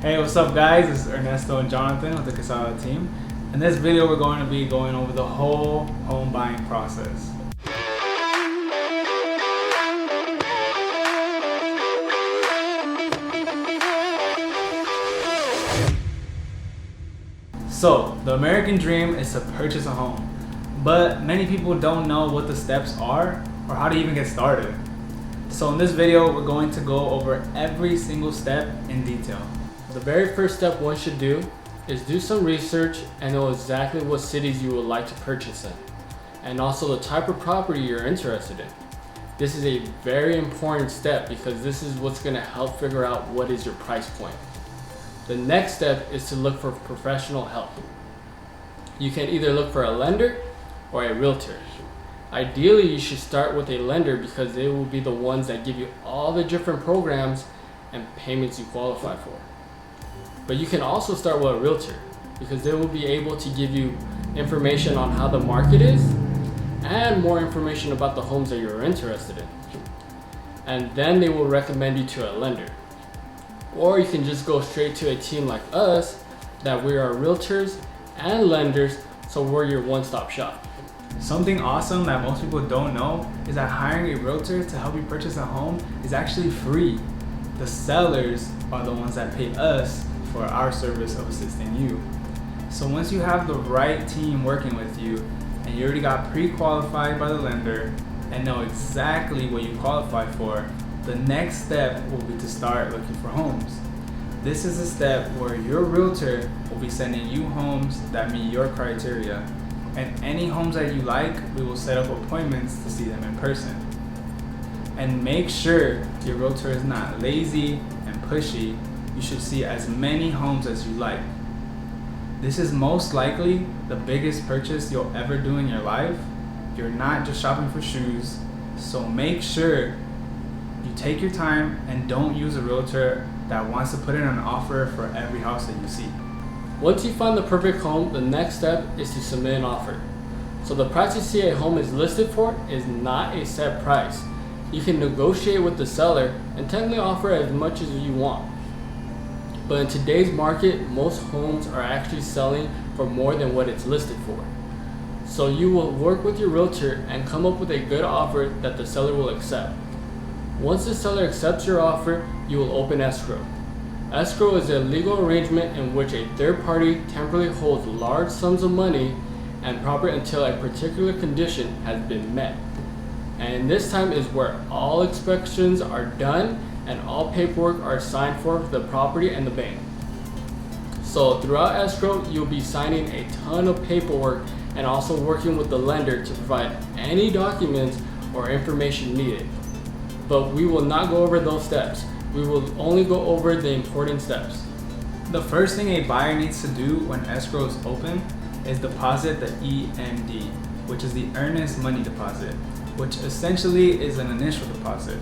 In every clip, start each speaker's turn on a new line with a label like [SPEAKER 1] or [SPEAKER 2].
[SPEAKER 1] Hey, what's up guys? This is Ernesto and Jonathan with the Thequezadateam. In this video, we're going to be going over the whole home buying process. So, the American dream is to purchase a home, but many people don't know what the steps are or how to even get started. So in this video, we're going to go over every single step in detail.
[SPEAKER 2] The very first step one should do is do some research and know exactly what cities you would like to purchase in, and also the type of property you're interested in. This is a very important step because this is what's going to help figure out what is your price point. The next step is to look for professional help. You can either look for a lender or a realtor. Ideally, you should start with a lender because they will be the ones that give you all the different programs and payments you qualify for. But you can also start with a realtor because they will be able to give you information on how the market is and more information about the homes that you're interested in. And then they will recommend you to a lender. Or you can just go straight to a team like us that we are realtors and lenders, so we're your one-stop shop.
[SPEAKER 1] Something awesome that most people don't know is that hiring a realtor to help you purchase a home is actually free. The sellers are the ones that pay us for our service of assisting you. So once you have the right team working with you and you already got pre-qualified by the lender and know exactly what you qualify for, the next step will be to start looking for homes. This is a step where your realtor will be sending you homes that meet your criteria, and any homes that you like, we will set up appointments to see them in person. And make sure your realtor is not lazy and pushy. You should see as many homes as you like. This is most likely the biggest purchase you'll ever do in your life. You're not just shopping for shoes, so make sure you take your time and don't use a realtor that wants to put in an offer for every house that you see.
[SPEAKER 2] Once you find the perfect home, the next step is to submit an offer. So the price you see a home is listed for is not a set price. You can negotiate with the seller and technically offer as much as you want. But in today's market, most homes are actually selling for more than what it's listed for. So you will work with your realtor and come up with a good offer that the seller will accept. Once the seller accepts your offer, you will open escrow. Escrow is a legal arrangement in which a third party temporarily holds large sums of money and property until a particular condition has been met. And this time is where all inspections are done and all paperwork are signed for the property and the bank. So throughout escrow, you'll be signing a ton of paperwork and also working with the lender to provide any documents or information needed. But we will not go over those steps. We will only go over the important steps.
[SPEAKER 1] The first thing a buyer needs to do when escrow is open is deposit the EMD, which is the earnest money deposit, which essentially is an initial deposit.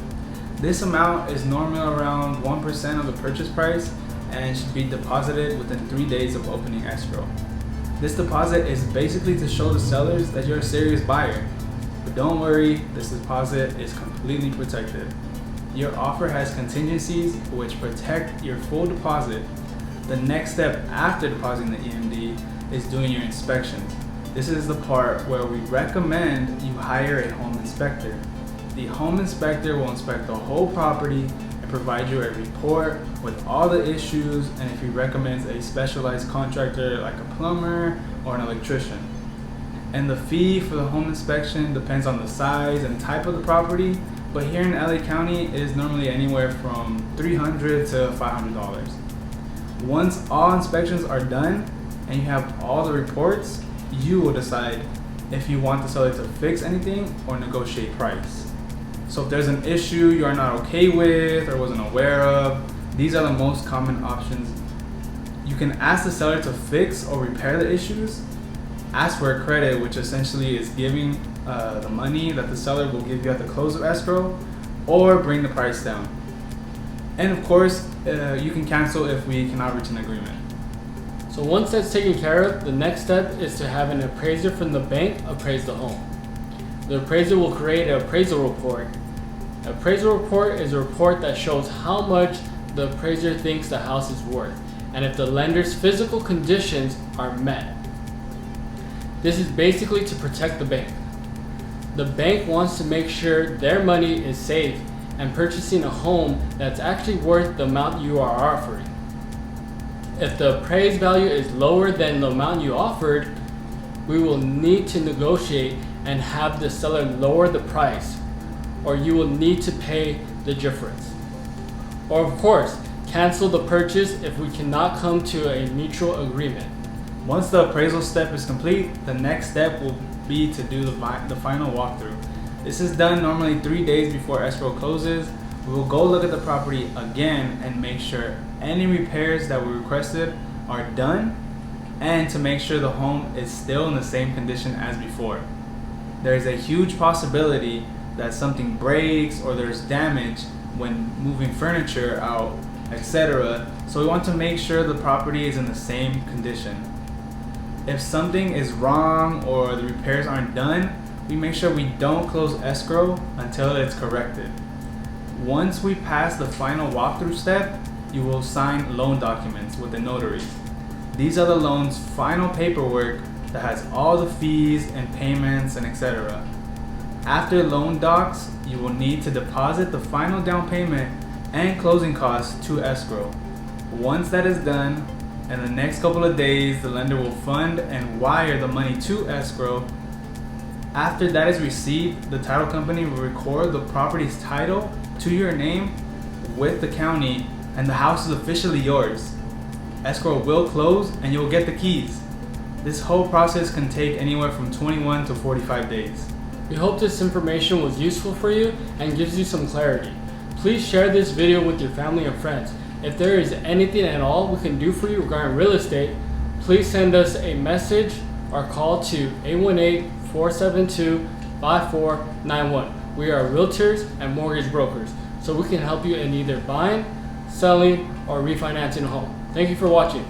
[SPEAKER 1] This amount is normally around 1% of the purchase price and should be deposited within 3 days of opening escrow. This deposit is basically to show the sellers that you're a serious buyer. But don't worry, this deposit is completely protected. Your offer has contingencies which protect your full deposit. The next step after depositing the EMD is doing your inspections. This is the part where we recommend you hire a home inspector. The home inspector will inspect the whole property and provide you a report with all the issues and if he recommends a specialized contractor like a plumber or an electrician. And the fee for the home inspection depends on the size and type of the property, but here in LA County it is normally anywhere from $300 to $500. Once all inspections are done and you have all the reports, you will decide if you want the seller to fix anything or negotiate price. So if there's an issue you are not okay with or wasn't aware of, these are the most common options. You can ask the seller to fix or repair the issues, ask for a credit, which essentially is giving the money that the seller will give you at the close of escrow, or bring the price down. And of course, you can cancel if we cannot reach an agreement.
[SPEAKER 2] So once that's taken care of, the next step is to have an appraiser from the bank appraise the home. The appraiser will create an appraisal report. Appraisal report is a report that shows how much the appraiser thinks the house is worth. and if the lender's physical conditions are met. This is basically to protect the bank. The bank wants to make sure their money is safe and purchasing a home that's actually worth the amount you are offering. If the appraised value is lower than the amount you offered, we will need to negotiate and have the seller lower the price, or you will need to pay the difference. Or of course, cancel the purchase if we cannot come to a mutual agreement.
[SPEAKER 1] Once the appraisal step is complete, the next step will be to do the final walkthrough. This is done normally 3 days before escrow closes. We will go look at the property again and make sure any repairs that we requested are done, and to make sure the home is still in the same condition as before. There is a huge possibility that something breaks or there's damage when moving furniture out, etc. So we want to make sure the property is in the same condition. If something is wrong or the repairs aren't done, we make sure we don't close escrow until it's corrected. Once we pass the final walkthrough step, you will sign loan documents with the notary. These are the loan's final paperwork that has all the fees and payments and etc. After loan docs, you will need to deposit the final down payment and closing costs to escrow. Once that is done, in the next couple of days, the lender will fund and wire the money to escrow. After that is received, the title company will record the property's title to your name with the county, and the house is officially yours. Escrow will close and you'll get the keys. This whole process can take anywhere from 21 to 45 days.
[SPEAKER 2] We hope this information was useful for you and gives you some clarity. Please share this video with your family and friends. If there is anything at all we can do for you regarding real estate, please send us a message or call to 818-472-5491. We are realtors and mortgage brokers, so we can help you in either buying, selling, or refinancing a home. Thank you for watching.